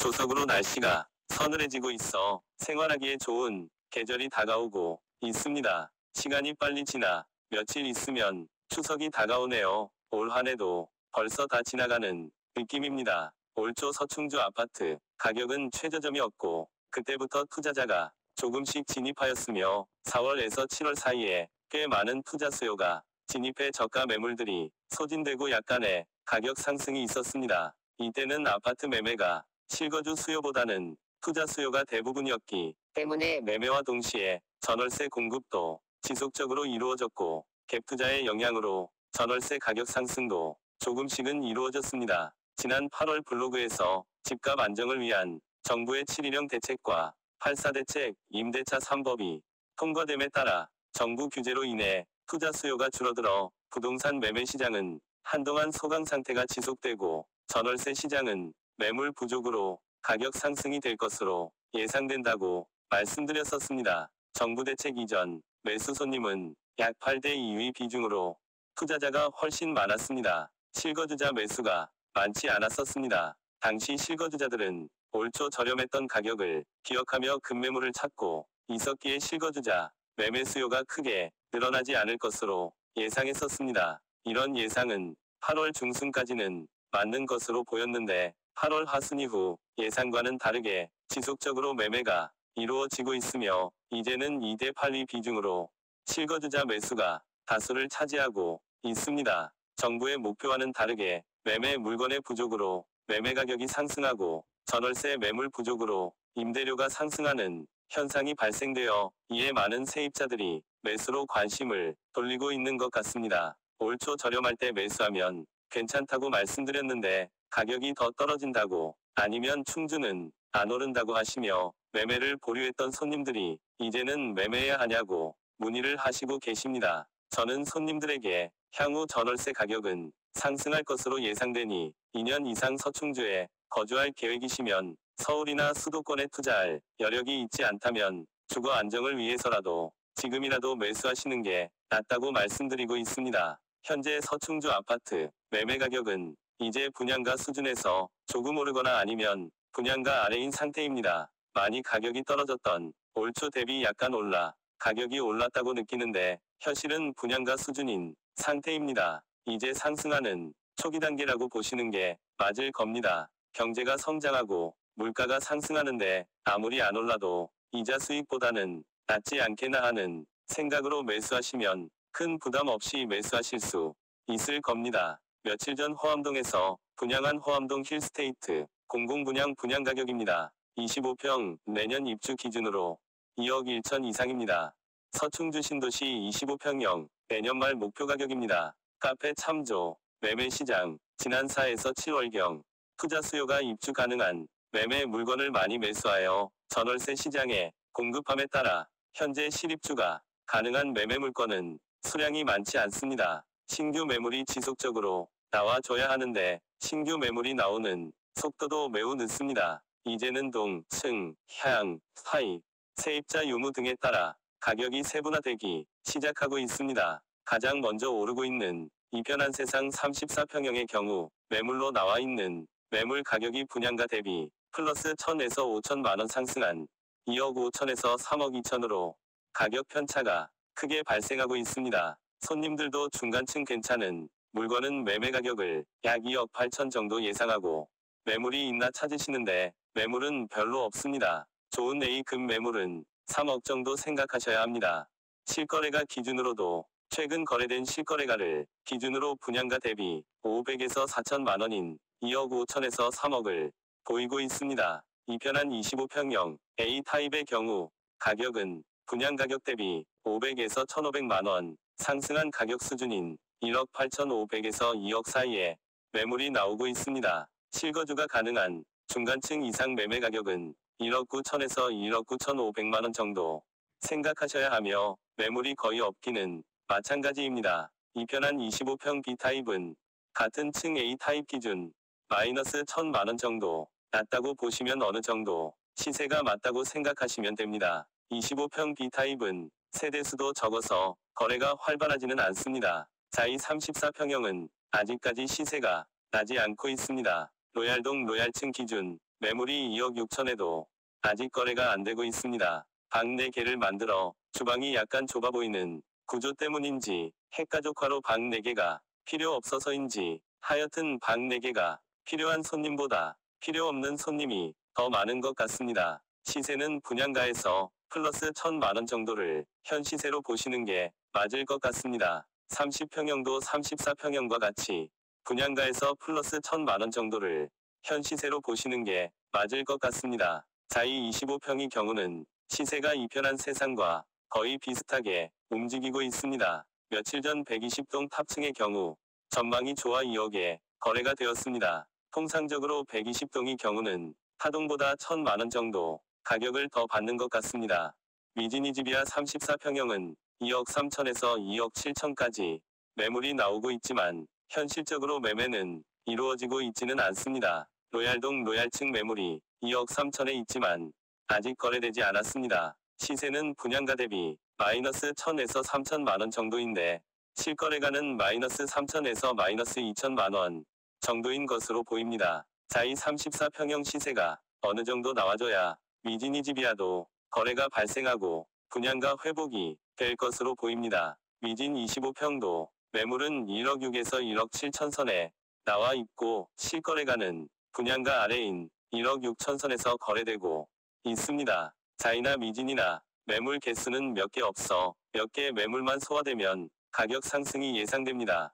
조석으로 날씨가 서늘해지고 있어 생활하기에 좋은 계절이 다가오고 있습니다. 시간이 빨리 지나 며칠 있으면 추석이 다가오네요. 올 한해도 벌써 다 지나가는 느낌입니다. 올 초 서충주 아파트 가격은 최저점이었고 그때부터 투자자가 조금씩 진입하였으며 4월에서 7월 사이에 꽤 많은 투자 수요가 진입해 저가 매물들이 소진되고 약간의 가격 상승이 있었습니다. 이때는 아파트 매매가 실거주 수요보다는 투자 수요가 대부분이었기 때문에 매매와 동시에 전월세 공급도 지속적으로 이루어졌고 갭투자의 영향으로 전월세 가격 상승도 조금씩은 이루어졌습니다. 지난 8월 블로그에서 집값 안정을 위한 정부의 7.1형 대책과 8.4 대책, 임대차 3법이 통과됨에 따라 정부 규제로 인해 투자 수요가 줄어들어 부동산 매매 시장은 한동안 소강 상태가 지속되고 전월세 시장은 매물 부족으로 가격 상승이 될 것으로 예상된다고 말씀드렸었습니다. 정부 대책 이전 매수 손님은 약 8대 2의 비중으로 투자자가 훨씬 많았습니다. 실거주자 매수가 많지 않았었습니다. 당시 실거주자들은 올 초 저렴했던 가격을 기억하며 급매물을 찾고 있었기에 실거주자 매매 수요가 크게 늘어나지 않을 것으로 예상했었습니다. 이런 예상은 8월 중순까지는 맞는 것으로 보였는데 8월 하순 이후 예상과는 다르게 지속적으로 매매가 이루어지고 있으며 이제는 2대 8의 비중으로 실거주자 매수가 다수를 차지하고 있습니다. 정부의 목표와는 다르게 매매 물건의 부족으로 매매 가격이 상승하고 전월세 매물 부족으로 임대료가 상승하는 현상이 발생되어 이에 많은 세입자들이 매수로 관심을 돌리고 있는 것 같습니다. 올 초 저렴할 때 매수하면 괜찮다고 말씀드렸는데 가격이 더 떨어진다고 아니면 충주는 안 오른다고 하시며 매매를 보류했던 손님들이 이제는 매매해야 하냐고 문의를 하시고 계십니다. 저는 손님들에게 향후 전월세 가격은 상승할 것으로 예상되니 2년 이상 서충주에 거주할 계획이시면 서울이나 수도권에 투자할 여력이 있지 않다면 주거 안정을 위해서라도 지금이라도 매수하시는 게 낫다고 말씀드리고 있습니다. 현재 서충주 아파트 매매 가격은 이제 분양가 수준에서 조금 오르거나 아니면 분양가 아래인 상태입니다. 많이 가격이 떨어졌던 올 초 대비 약간 올라 가격이 올랐다고 느끼는데 현실은 분양가 수준인 상태입니다. 이제 상승하는 초기 단계라고 보시는 게 맞을 겁니다. 경제가 성장하고 물가가 상승하는데 아무리 안 올라도 이자 수익보다는 낫지 않겠나 하는 생각으로 매수하시면 큰 부담 없이 매수하실 수 있을 겁니다. 며칠 전 호암동에서 분양한 호암동 힐스테이트 공공분양 분양 가격입니다. 25평 내년 입주 기준으로 2억 1천 이상입니다. 서충주 신도시 25평형 내년 말 목표 가격입니다. 카페 참조 매매시장 지난 4에서 7월경 투자 수요가 입주 가능한 매매 물건을 많이 매수하여 전월세 시장에 공급함에 따라 현재 실입주가 가능한 매매 물건은 수량이 많지 않습니다. 신규 매물이 지속적으로 나와줘야 하는데 신규 매물이 나오는 속도도 매우 늦습니다. 이제는 동, 층, 향, 하이, 세입자 유무 등에 따라 가격이 세분화되기 시작하고 있습니다. 가장 먼저 오르고 있는 이편한 세상 34평형의 경우 매물로 나와 있는 매물 가격이 분양가 대비 플러스 1,000에서 5천만원 상승한 2억 5천에서 3억 2천으로 가격 편차가 크게 발생하고 있습니다. 손님들도 중간층 괜찮은 물건은 매매 가격을 약 2억 8천 정도 예상하고 매물이 있나 찾으시는데 매물은 별로 없습니다. 좋은 A급 매물은 3억 정도 생각하셔야 합니다. 실거래가 기준으로도 최근 거래된 실거래가를 기준으로 분양가 대비 500에서 4천만 원인 2억 5천에서 3억을 보이고 있습니다. 이편한 25평형 A타입의 경우 가격은 분양가격 대비 500에서 1,500만 원 상승한 가격 수준인 1억 8,500에서 2억 사이에 매물이 나오고 있습니다. 실거주가 가능한 중간층 이상 매매 가격은 1억 9천에서 1억 9,500만 원 정도 생각하셔야 하며 매물이 거의 없기는 마찬가지입니다. 이편한 25평 B타입은 같은 층 A타입 기준 마이너스 1,000만 원 정도 낮다고 보시면 어느 정도 시세가 맞다고 생각하시면 됩니다. 25평 B타입은 세대수도 적어서 거래가 활발하지는 않습니다. 4이 34평형은 아직까지 시세가 나지 않고 있습니다. 로얄동 로얄층 기준 매물이 2억 6천에도 아직 거래가 안 되고 있습니다. 방 4개를 만들어 주방이 약간 좁아 보이는 구조 때문인지 핵가족화로 방 4개가 필요 없어서인지 하여튼 방 4개가 필요한 손님보다 필요 없는 손님이 더 많은 것 같습니다. 시세는 분양가에서 플러스 1,000만원 정도를 현 시세로 보시는 게 맞을 것 같습니다. 30평형도 34평형과 같이 분양가에서 플러스 1,000만원 정도를 현 시세로 보시는 게 맞을 것 같습니다. 자이 25평의 경우는 시세가 이편한 세상과 거의 비슷하게 움직이고 있습니다. 며칠 전 120동 탑층의 경우 전망이 좋아 2억에 거래가 되었습니다. 통상적으로 120동의 경우는 타동보다 1,000만원 정도 가격을 더 받는 것 같습니다. 미지니지비아 34평형은 2억 3천에서 2억 7천까지 매물이 나오고 있지만 현실적으로 매매는 이루어지고 있지는 않습니다. 로얄동 로얄층 매물이 2억 3천에 있지만 아직 거래되지 않았습니다. 시세는 분양가 대비 마이너스 1,000에서 3천만원 정도인데 실거래가는 마이너스 3천에서 마이너스 2천만원 정도인 것으로 보입니다. 자이 34평형 시세가 어느 정도 나와줘야 미지니지비아도 거래가 발생하고 분양가 회복이 될 것으로 보입니다. 미진 25평도 매물은 1억 6에서 1억 7천 선에 나와 있고 실거래가는 분양가 아래인 1억 6천 선에서 거래되고 있습니다. 자이나 미진이나 매물 개수는 몇 개 없어 몇 개의 매물만 소화되면 가격 상승이 예상됩니다.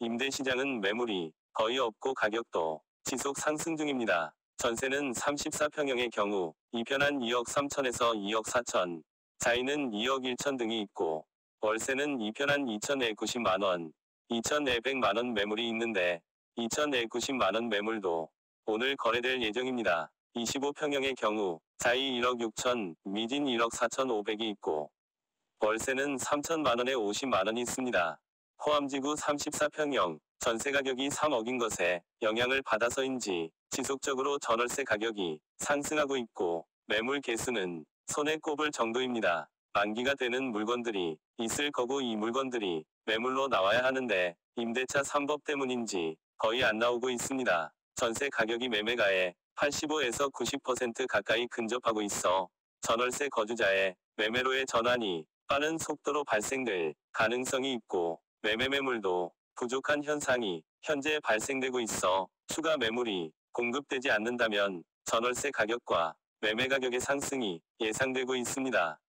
임대시장은 매물이 거의 없고 가격도 지속 상승 중입니다. 전세는 34평형의 경우 이편한 2억 3천에서 2억 4천, 자이는 2억 1천 등이 있고 월세는 이편한 2,190만원, 2,100만원 매물이 있는데 2,190만원 매물도 오늘 거래될 예정입니다. 25평형의 경우 자이 1억 6천, 미진 1억 4천 5백이 있고 월세는 3천만원에 50만원이 있습니다. 호암지구 34평형 전세 가격이 3억인 것에 영향을 받아서인지 지속적으로 전월세 가격이 상승하고 있고 매물 개수는 손에 꼽을 정도입니다. 만기가 되는 물건들이 있을 거고 이 물건들이 매물로 나와야 하는데 임대차 3법 때문인지 거의 안 나오고 있습니다. 전세 가격이 매매가에 85에서 90% 가까이 근접하고 있어 전월세 거주자의 매매로의 전환이 빠른 속도로 발생될 가능성이 있고 매매 매물도 부족한 현상이 현재 발생되고 있어 추가 매물이 공급되지 않는다면 전월세 가격과 매매 가격의 상승이 예상되고 있습니다.